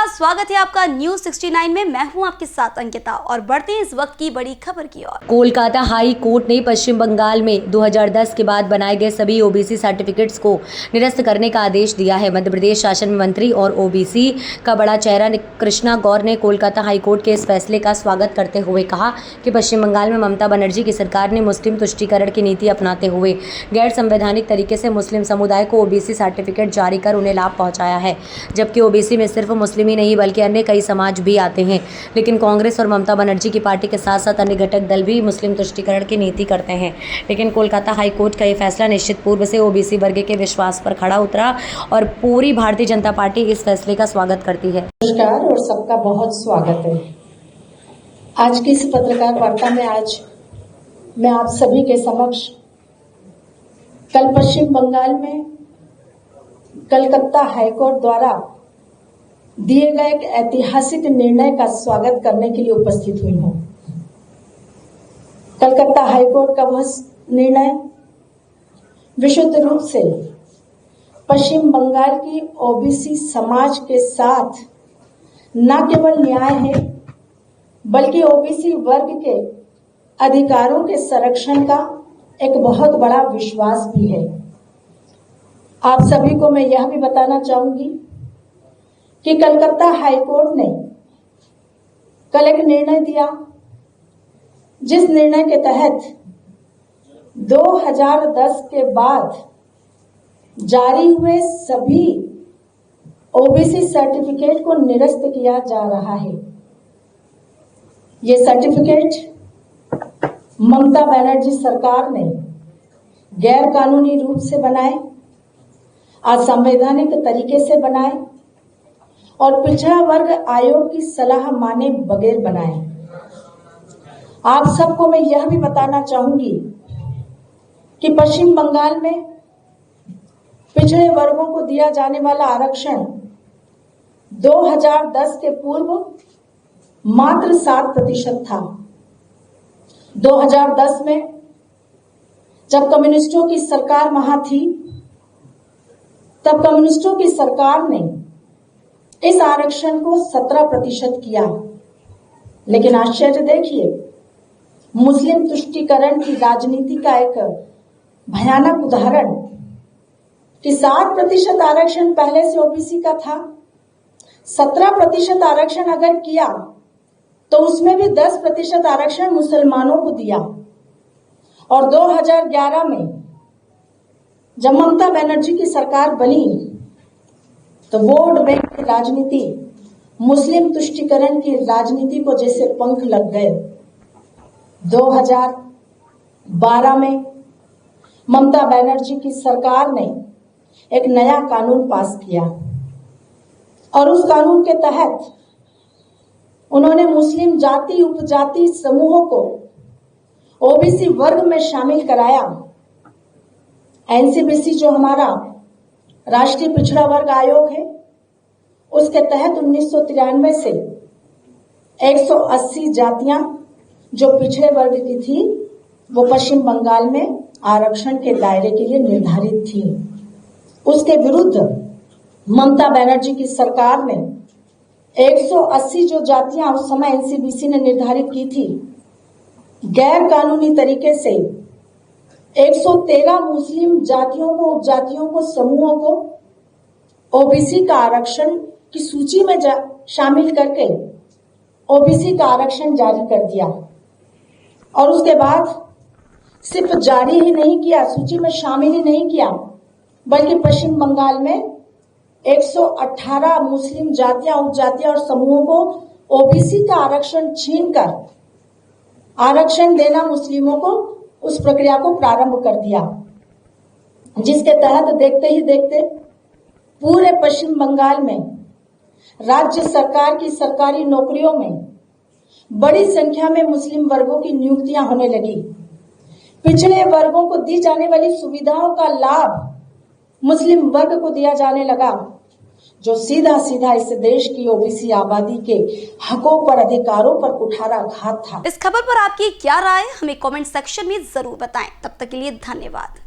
नमस्कार, स्वागत है आपका न्यूज 69 में। मैं हूं आपके साथ अंकिता और बढ़ते हैं इस वक्त की बड़ी खबर की ओर। कोलकाता हाई कोर्ट ने पश्चिम बंगाल में 2010 के बाद बनाए गए सभी ओबीसी सर्टिफिकेट्स को निरस्त करने का आदेश दिया है। मध्य प्रदेश शासन मंत्री और ओबीसी का बड़ा चेहरा कृष्णा गौर ने कोलकाता हाई कोर्ट के इस फैसले का स्वागत करते हुए कहा कि पश्चिम बंगाल में ममता बनर्जी की सरकार ने मुस्लिम तुष्टीकरण की नीति अपनाते हुए गैर संवैधानिक तरीके से मुस्लिम समुदाय को ओबीसी सर्टिफिकेट जारी कर उन्हें लाभ पहुंचाया है, जबकि ओबीसी में सिर्फ मुस्लिम ही नहीं बल्कि अन्य कई समाज भी आते हैं। लेकिन कांग्रेस और ममता बनर्जी की पार्टी के साथ साथ अन्य घटक दल भी मुस्लिम तुष्टीकरण की नीति करते हैं। लेकिन कोलकाता हाई कोर्ट का ये फैसला निश्चित पूर्व से ओबीसी वर्ग के विश्वास पर खड़ा उतरा और पूरी भारतीय जनता पार्टी इस फैसले का स्वागत करती है। नमस्कार और सबका बहुत स्वागत है। आज की इस पत्रकार वार्ता में आज मैं आप सभी के समक्ष कल पश्चिम बंगाल में कलकत्ता हाईकोर्ट द्वारा दिए गए एक ऐतिहासिक निर्णय का स्वागत करने के लिए उपस्थित हुई हूं। कलकत्ता हाईकोर्ट का वह निर्णय विशुद्ध रूप से पश्चिम बंगाल की ओबीसी समाज के साथ न केवल न्याय है बल्कि ओबीसी वर्ग के अधिकारों के संरक्षण का एक बहुत बड़ा विश्वास भी है। आप सभी को मैं यह भी बताना चाहूंगी कि कलकत्ता हाईकोर्ट ने कल एक निर्णय दिया, जिस निर्णय के तहत 2010 के बाद जारी हुए सभी ओबीसी सर्टिफिकेट को निरस्त किया जा रहा है। ये सर्टिफिकेट ममता बनर्जी सरकार ने गैर कानूनी रूप से बनाए, असंवैधानिक तरीके से बनाए और पिछड़ा वर्ग आयोग की सलाह माने बगैर बनाए। आप सबको मैं यह भी बताना चाहूंगी कि पश्चिम बंगाल में पिछड़े वर्गों को दिया जाने वाला आरक्षण 2010 के पूर्व मात्र 7% था। 2010 में जब कम्युनिस्टों की सरकार वहां थी, तब कम्युनिस्टों की सरकार ने इस आरक्षण को 17% किया। लेकिन आश्चर्य देखिए, मुस्लिम तुष्टीकरण की राजनीति का एक भयानक उदाहरण कि 7% आरक्षण पहले से ओबीसी का था, 17% आरक्षण अगर किया तो उसमें भी 10% आरक्षण मुसलमानों को दिया। और 2011 में जब ममता बनर्जी की सरकार बनी तो वोट बैंक की राजनीति, मुस्लिम तुष्टीकरण की राजनीति को जैसे पंख लग गए। 2012 में ममता बनर्जी की सरकार ने एक नया कानून पास किया और उस कानून के तहत उन्होंने मुस्लिम जाति उपजाति समूहों को ओबीसी वर्ग में शामिल कराया। एनसीबीसी जो हमारा राष्ट्रीय पिछड़ा वर्ग आयोग है, उसके तहत 1993 से 180 जातियां जो पिछड़े वर्ग की थी वो पश्चिम बंगाल में आरक्षण के दायरे के लिए निर्धारित थी। उसके विरुद्ध ममता बनर्जी की सरकार ने 180 जो जातियां उस समय एनसीबीसी ने निर्धारित की थी, गैर कानूनी तरीके से 113 मुस्लिम जातियों को, उपजातियों को, समूहों को ओबीसी का आरक्षण की सूची में शामिल करके ओबीसी का आरक्षण जारी कर दिया। और उसके बाद सिर्फ जारी ही नहीं किया, सूची में शामिल ही नहीं किया, बल्कि पश्चिम बंगाल में 118 मुस्लिम जातियां, उपजातियां और समूहों को ओबीसी का आरक्षण छीनकर आरक्षण देना मुस्लिमों को, उस प्रक्रिया को प्रारंभ कर दिया, जिसके तहत देखते ही देखते पूरे पश्चिम बंगाल में राज्य सरकार की सरकारी नौकरियों में बड़ी संख्या में मुस्लिम वर्गों की नियुक्तियां होने लगी। पिछड़े वर्गों को दी जाने वाली सुविधाओं का लाभ मुस्लिम वर्ग को दिया जाने लगा, जो सीधा सीधा इस देश की ओबीसी आबादी के हकों पर, अधिकारों पर कुठाराघात था। इस खबर पर आपकी क्या राय है, हमें कमेंट सेक्शन में जरूर बताएं। तब तक के लिए धन्यवाद।